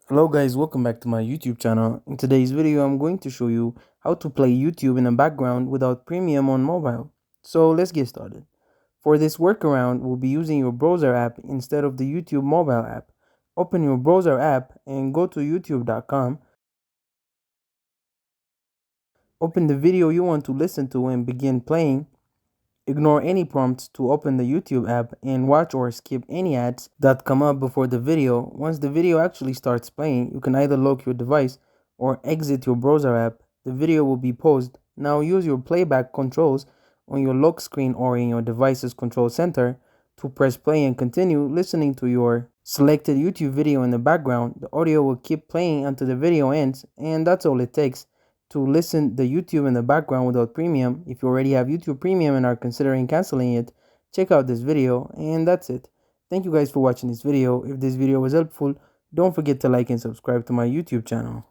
Hello guys, welcome back to my YouTube channel. In today's video, I'm going to show you how to play YouTube in the background without premium on mobile. So let's get started. For this workaround, we'll be using your browser app instead of the YouTube mobile app. Open your browser app and go to youtube.com. Open the video you want to listen to and begin playing. Ignore any prompts to open the YouTube app and watch or skip any ads that come up before the video. Once the video actually starts playing, you can either lock your device or exit your browser app. The video will be paused. Now use your playback controls on your lock screen or in your device's control center to press play and continue listening to your selected YouTube video in the background. The audio will keep playing until the video ends, and that's all it takes to listen the YouTube in the background without premium. If you already have YouTube Premium and are considering canceling it, check out this video, and that's it. Thank you guys for watching this video. If this video was helpful, don't forget to like and subscribe to my YouTube channel.